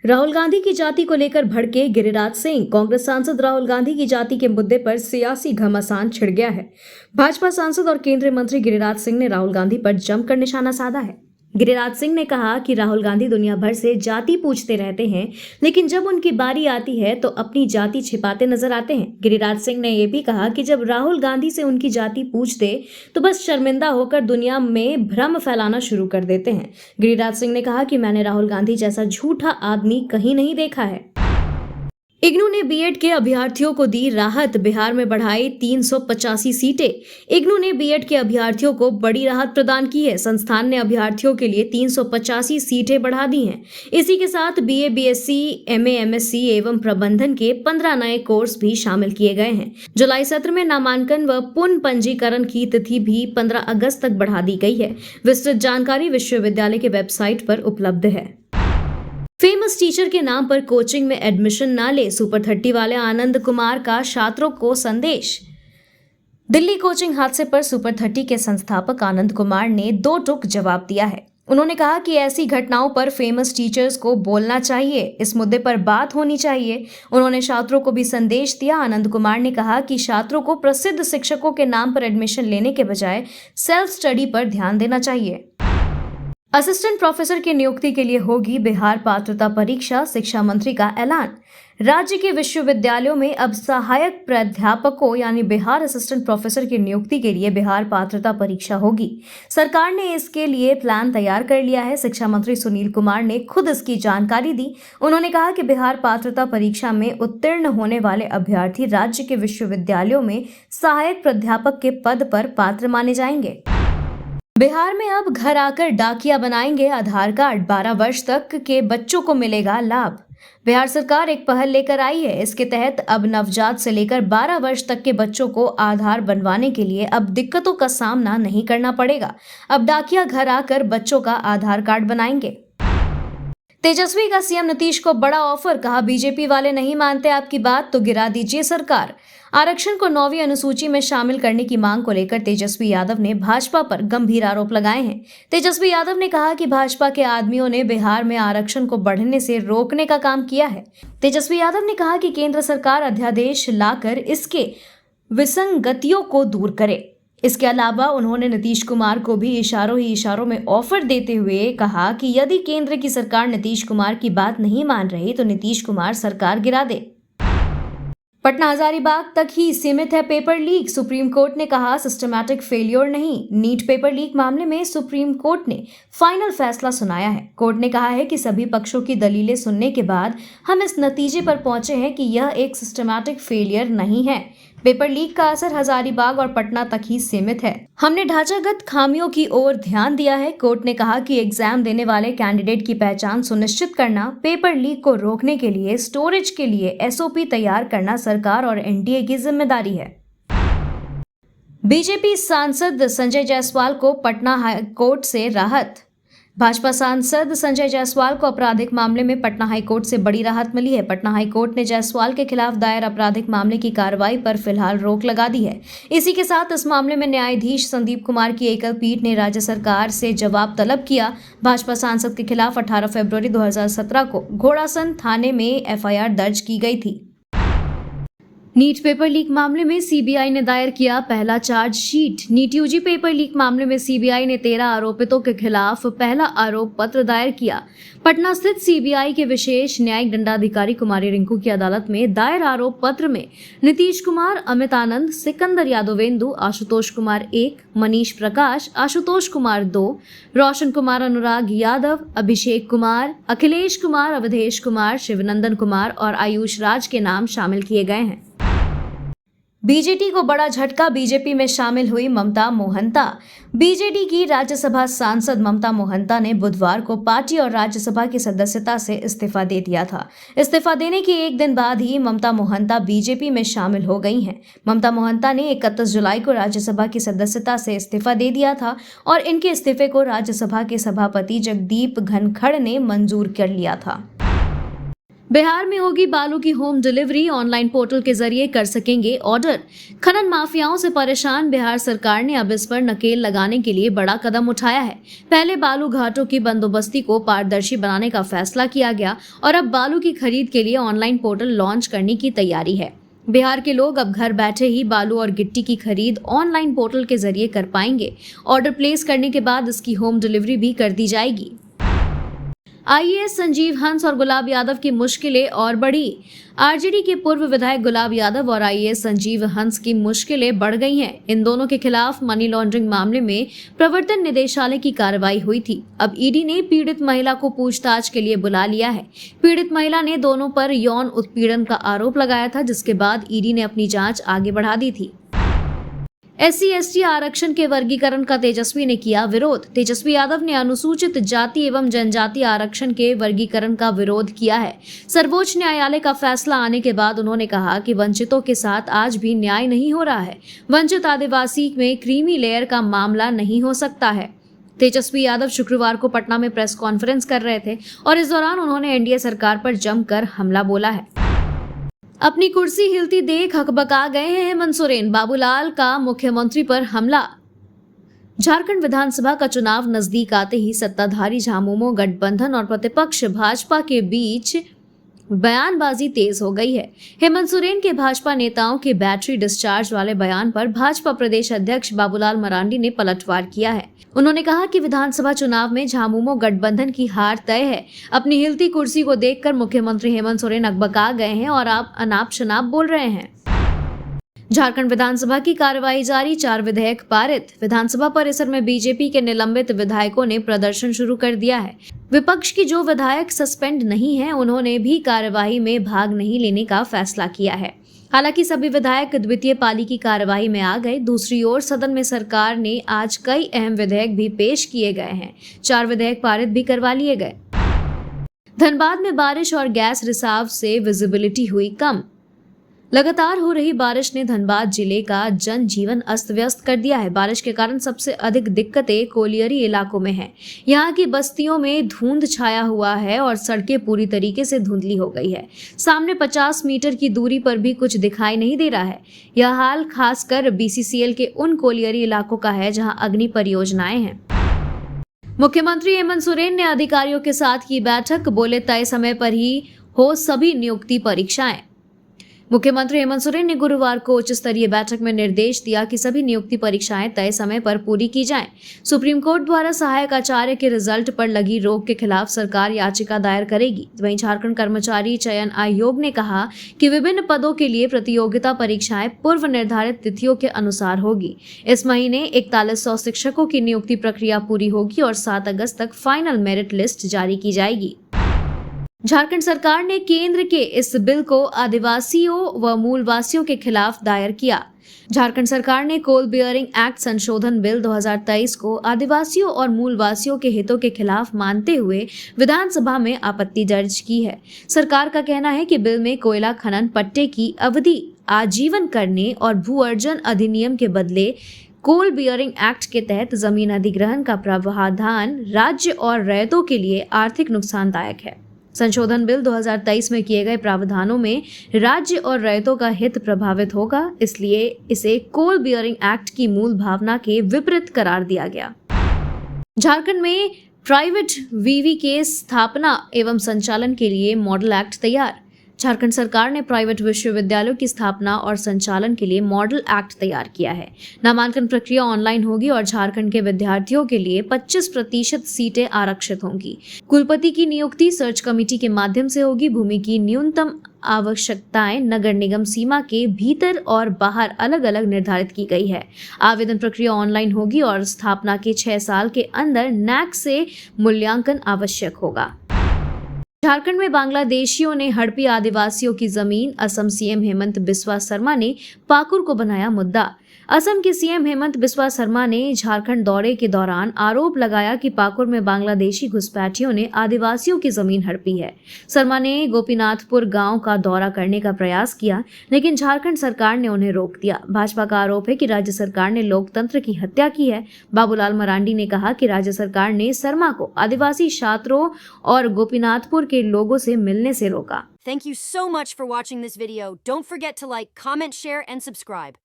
राहुल गांधी की जाति को लेकर भड़के गिरिराज सिंह। कांग्रेस सांसद राहुल गांधी की जाति के मुद्दे पर सियासी घमासान छिड़ गया है। भाजपा सांसद और केंद्रीय मंत्री गिरिराज सिंह ने राहुल गांधी पर जमकर निशाना साधा है। गिरिराज सिंह ने कहा कि राहुल गांधी दुनिया भर से जाति पूछते रहते हैं, लेकिन जब उनकी बारी आती है तो अपनी जाति छिपाते नजर आते हैं। गिरिराज सिंह ने यह भी कहा कि जब राहुल गांधी से उनकी जाति पूछ दे तो बस शर्मिंदा होकर दुनिया में भ्रम फैलाना शुरू कर देते हैं। गिरिराज सिंह ने कहा कि मैंने राहुल गांधी जैसा झूठा आदमी कहीं नहीं देखा है। इग्नू ने बीएड के अभ्यर्थियों को दी राहत, बिहार में बढ़ाई 385 सीटें। इग्नू ने बीएड के अभ्यर्थियों को बड़ी राहत प्रदान की है। संस्थान ने अभ्यर्थियों के लिए 385 सीटें बढ़ा दी हैं। इसी के साथ बीए, बीएससी, एमए, एमएससी एवं प्रबंधन के 15 नए कोर्स भी शामिल किए गए हैं। जुलाई सत्र में नामांकन व पुनः पंजीकरण की तिथि भी 15 अगस्त तक बढ़ा दी गई है। विस्तृत जानकारी विश्वविद्यालय के वेबसाइट पर उपलब्ध है। फेमस टीचर के नाम पर कोचिंग में एडमिशन ना ले, सुपर 30 वाले आनंद कुमार का छात्रों को संदेश। दिल्ली कोचिंग हादसे पर सुपर 30 के संस्थापक आनंद कुमार ने दो टूक जवाब दिया है। उन्होंने कहा कि ऐसी घटनाओं पर फेमस टीचर्स को बोलना चाहिए, इस मुद्दे पर बात होनी चाहिए। उन्होंने छात्रों को भी संदेश दिया। आनंद कुमार ने कहा कि छात्रों को प्रसिद्ध शिक्षकों के नाम पर एडमिशन लेने के बजाय सेल्फ स्टडी पर ध्यान देना चाहिए। असिस्टेंट प्रोफेसर की नियुक्ति के लिए होगी बिहार पात्रता परीक्षा, शिक्षा मंत्री का ऐलान। राज्य के विश्वविद्यालयों में अब सहायक प्राध्यापकों यानी बिहार असिस्टेंट प्रोफेसर की नियुक्ति के लिए बिहार पात्रता परीक्षा होगी। सरकार ने इसके लिए प्लान तैयार कर लिया है। शिक्षा मंत्री सुनील कुमार ने खुद इसकी जानकारी दी। उन्होंने कहा कि बिहार पात्रता परीक्षा में उत्तीर्ण होने वाले अभ्यर्थी राज्य के विश्वविद्यालयों में सहायक प्राध्यापक के पद पर पात्र माने जाएंगे। बिहार में अब घर आकर डाकिया बनाएंगे आधार कार्ड, 12 वर्ष तक के बच्चों को मिलेगा लाभ। बिहार सरकार एक पहल लेकर आई है। इसके तहत अब नवजात से लेकर 12 वर्ष तक के बच्चों को आधार बनवाने के लिए अब दिक्कतों का सामना नहीं करना पड़ेगा। अब डाकिया घर आकर बच्चों का आधार कार्ड बनाएंगे। तेजस्वी का सीएम नीतीश को बड़ा ऑफर, कहा बीजेपी वाले नहीं मानते आपकी बात तो गिरा दीजिए सरकार। आरक्षण को 9वीं अनुसूची में शामिल करने की मांग को लेकर तेजस्वी यादव ने भाजपा पर गंभीर आरोप लगाए हैं। तेजस्वी यादव ने कहा कि भाजपा के आदमियों ने बिहार में आरक्षण को बढ़ने से रोकने का काम किया है। तेजस्वी यादव ने कहा कि केंद्र सरकार अध्यादेश लाकर इसके विसंगतियों को दूर करे। इसके अलावा उन्होंने नीतीश कुमार को भी इशारों ही इशारों में ऑफर देते हुए कहा कि यदि केंद्र की सरकार नीतीश कुमार की बात नहीं मान रही तो नीतीश कुमार सरकार गिरा दे। पटना हजारीबाग तक ही सीमित है पेपर लीक, सुप्रीम कोर्ट ने कहा सिस्टमैटिक फेलियर नहीं। नीट पेपर लीक मामले में सुप्रीम कोर्ट ने फाइनल फैसला सुनाया है। कोर्ट ने कहा है कि सभी पक्षों की दलीलें सुनने के बाद हम इस नतीजे पर पहुंचे हैं कि यह एक सिस्टमैटिक फेलियर नहीं है। पेपर लीक का असर हजारीबाग और पटना तक ही सीमित है। हमने ढांचागत खामियों की ओर ध्यान दिया है। कोर्ट ने कहा कि एग्जाम देने वाले कैंडिडेट की पहचान सुनिश्चित करना, पेपर लीक को रोकने के लिए स्टोरेज के लिए एसओपी तैयार करना सरकार और एनटीए की जिम्मेदारी है। बीजेपी सांसद संजय जायसवाल को पटना हाई कोर्ट से राहत। भाजपा सांसद संजय जायसवाल को आपराधिक मामले में पटना हाईकोर्ट से बड़ी राहत मिली है। पटना हाईकोर्ट ने जायसवाल के खिलाफ दायर आपराधिक मामले की कार्रवाई पर फिलहाल रोक लगा दी है। इसी के साथ इस मामले में न्यायाधीश संदीप कुमार की एकल पीठ ने राज्य सरकार से जवाब तलब किया। भाजपा सांसद के खिलाफ 18 फरवरी 2017 को घोड़ासन थाने में एफआईआर दर्ज की गई थी। नीट पेपर लीक मामले में सीबीआई ने दायर किया पहला chargesheet. NEET UG paper leak मामले में सीबीआई ने 13 आरोपितों के खिलाफ पहला आरोप पत्र दायर किया। पटना स्थित सीबीआई के विशेष न्यायिक दंडाधिकारी कुमारी रिंकू की अदालत में दायर आरोप पत्र में नीतीश कुमार, अमित आनंद, सिकंदर यादवेंदु, आशुतोष कुमार 1, मनीष प्रकाश, आशुतोष कुमार 2, रोशन कुमार, अनुराग यादव, अभिषेक कुमार, अखिलेश कुमार, अवधेश कुमार, शिवनंदन कुमार और आयुष राज के नाम शामिल किए गए हैं। बीजेडी को बड़ा झटका, बीजेपी में शामिल हुई ममता मोहंता। बीजेडी की राज्यसभा सांसद ममता मोहंता ने बुधवार को पार्टी और राज्यसभा की सदस्यता से इस्तीफा दे दिया था। इस्तीफा देने के एक दिन बाद ही ममता मोहंता बीजेपी में शामिल हो गई हैं। ममता मोहंता ने 31 जुलाई को राज्यसभा की सदस्यता से इस्तीफा दे दिया था और इनके इस्तीफे को राज्यसभा के सभापति जगदीप धनखड़ ने मंजूर कर लिया था। बिहार में होगी बालू की होम डिलीवरी, ऑनलाइन पोर्टल के जरिए कर सकेंगे ऑर्डर। खनन माफियाओं से परेशान बिहार सरकार ने अब इस पर नकेल लगाने के लिए बड़ा कदम उठाया है। पहले बालू घाटों की बंदोबस्ती को पारदर्शी बनाने का फैसला किया गया और अब बालू की खरीद के लिए ऑनलाइन पोर्टल लॉन्च करने की तैयारी है। बिहार के लोग अब घर बैठे ही बालू और गिट्टी की खरीद ऑनलाइन पोर्टल के जरिए कर पाएंगे। ऑर्डर प्लेस करने के बाद इसकी होम डिलीवरी भी कर दी जाएगी। आईएएस संजीव हंस और गुलाब यादव की मुश्किलें और बढ़ी। आरजेडी के पूर्व विधायक गुलाब यादव और आईएएस संजीव हंस की मुश्किलें बढ़ गई हैं। इन दोनों के खिलाफ मनी लॉन्ड्रिंग मामले में प्रवर्तन निदेशालय की कार्रवाई हुई थी। अब ईडी ने पीड़ित महिला को पूछताछ के लिए बुला लिया है। पीड़ित महिला ने दोनों पर यौन उत्पीड़न का आरोप लगाया था, जिसके बाद ईडी ने अपनी जांच आगे बढ़ा दी थी। SC/ST आरक्षण के वर्गीकरण का तेजस्वी ने किया विरोध। तेजस्वी यादव ने अनुसूचित जाति एवं जनजाति आरक्षण के वर्गीकरण का विरोध किया है। सर्वोच्च न्यायालय का फैसला आने के बाद उन्होंने कहा कि वंचितों के साथ आज भी न्याय नहीं हो रहा है। वंचित आदिवासी में क्रीमी लेयर का मामला नहीं हो सकता है। तेजस्वी यादव शुक्रवार को पटना में प्रेस कॉन्फ्रेंस कर रहे थे और इस दौरान उन्होंने एनडीए सरकार पर जमकर हमला बोला है। अपनी कुर्सी हिलती देख हकबका गए हैं हेमंत सोरेन। बाबूलाल का मुख्यमंत्री पर हमला। झारखंड विधानसभा का चुनाव नजदीक आते ही सत्ताधारी झामुमो गठबंधन और प्रतिपक्ष भाजपा के बीच बयानबाजी तेज हो गई है। हेमंत सोरेन के भाजपा नेताओं के बैटरी डिस्चार्ज वाले बयान पर भाजपा प्रदेश अध्यक्ष बाबूलाल मरांडी ने पलटवार किया है। उन्होंने कहा कि विधानसभा चुनाव में झामुमो गठबंधन की हार तय है। अपनी हिलती कुर्सी को देखकर मुख्यमंत्री हेमंत सोरेन अकबका गए हैं और आप अनाप शनाप बोल रहे हैं। झारखंड विधानसभा की कार्यवाही जारी, 4 विधेयक पारित। विधानसभा परिसर में बीजेपी के निलंबित विधायकों ने प्रदर्शन शुरू कर दिया है। विपक्ष की जो विधायक सस्पेंड नहीं है, उन्होंने भी कार्यवाही में भाग नहीं लेने का फैसला किया है। हालांकि सभी विधायक द्वितीय पाली की कार्यवाही में आ गए। दूसरी ओर सदन में सरकार ने आज कई अहम विधेयक भी पेश किए गए हैं। 4 विधेयक पारित भी करवा लिए गए। धनबाद में बारिश और गैस रिसाव से विजिबिलिटी हुई कम। लगातार हो रही बारिश ने धनबाद जिले का जनजीवन अस्त व्यस्त कर दिया है। बारिश के कारण सबसे अधिक दिक्कतें कोलियरी इलाकों में हैं। यहाँ की बस्तियों में धुंध छाया हुआ है और सड़कें पूरी तरीके से धुंधली हो गई है। सामने 50 मीटर की दूरी पर भी कुछ दिखाई नहीं दे रहा है। यह हाल खासकर BCCL के उन कोलियरी इलाकों का है जहाँ अग्नि परियोजनाएं हैं। मुख्यमंत्री हेमंत सोरेन ने अधिकारियों के साथ की बैठक। बोले तय समय पर ही हो सभी नियुक्ति परीक्षाएं। मुख्यमंत्री हेमंत सोरेन ने गुरुवार को उच्च स्तरीय बैठक में निर्देश दिया कि सभी नियुक्ति परीक्षाएं तय समय पर पूरी की जाएं। सुप्रीम कोर्ट द्वारा सहायक आचार्य के रिजल्ट पर लगी रोक के खिलाफ सरकार याचिका दायर करेगी। वहीं झारखंड कर्मचारी चयन आयोग ने कहा कि विभिन्न पदों के लिए प्रतियोगिता परीक्षाएं पूर्व निर्धारित तिथियों के अनुसार होगी। इस महीने 4100 शिक्षकों की नियुक्ति प्रक्रिया पूरी होगी और 7 अगस्त तक फाइनल मेरिट लिस्ट जारी की जाएगी। झारखंड सरकार ने केंद्र के इस बिल को आदिवासियों व मूलवासियों के खिलाफ दायर किया। झारखंड सरकार ने कोल बियरिंग एक्ट संशोधन बिल 2023 को आदिवासियों और मूलवासियों के हितों के खिलाफ मानते हुए विधानसभा में आपत्ति दर्ज की है। सरकार का कहना है कि बिल में कोयला खनन पट्टे की अवधि आजीवन करने और भू अर्जन अधिनियम के बदले कोल बियरिंग एक्ट के तहत जमीन अधिग्रहण का प्रावधान राज्य और रैयतों के लिए आर्थिक नुकसानदायक है। संशोधन बिल 2023 में किए गए प्रावधानों में राज्य और रैयतों का हित प्रभावित होगा, इसलिए इसे कोल बियरिंग एक्ट की मूल भावना के विपरीत करार दिया गया। झारखंड में प्राइवेट वीवी के स्थापना एवं संचालन के लिए मॉडल एक्ट तैयार। झारखंड सरकार ने प्राइवेट विश्वविद्यालयों की स्थापना और संचालन के लिए मॉडल एक्ट तैयार किया है। नामांकन प्रक्रिया ऑनलाइन होगी और झारखंड के विद्यार्थियों के लिए 25% सीटें आरक्षित होंगी। कुलपति की नियुक्ति सर्च कमेटी के माध्यम से होगी। भूमि की न्यूनतम आवश्यकताएं नगर निगम सीमा के भीतर और बाहर अलग अलग निर्धारित की गई है। आवेदन प्रक्रिया ऑनलाइन होगी और स्थापना के 6 साल के अंदर नैक से मूल्यांकन आवश्यक होगा। झारखंड में बांग्लादेशियों ने हड़पी आदिवासियों की जमीन। असम सीएम हेमंत बिस्वा शर्मा ने पाकुर को बनाया मुद्दा। असम के सीएम हेमंत बिस्वा शर्मा ने झारखंड दौरे के दौरान आरोप लगाया कि पाकुर में बांग्लादेशी घुसपैठियों ने आदिवासियों की जमीन हड़पी है। शर्मा ने गोपीनाथपुर गांव का दौरा करने का प्रयास किया, लेकिन झारखंड सरकार ने उन्हें रोक दिया। भाजपा का आरोप है कि राज्य सरकार ने लोकतंत्र की हत्या की है। बाबूलाल मरांडी ने कहा कि राज्य सरकार ने शर्मा को आदिवासी छात्रों और गोपीनाथपुर के लोगों से मिलने से रोका। Thank you so much for watching this video. Don't forget to like, comment, share, and subscribe.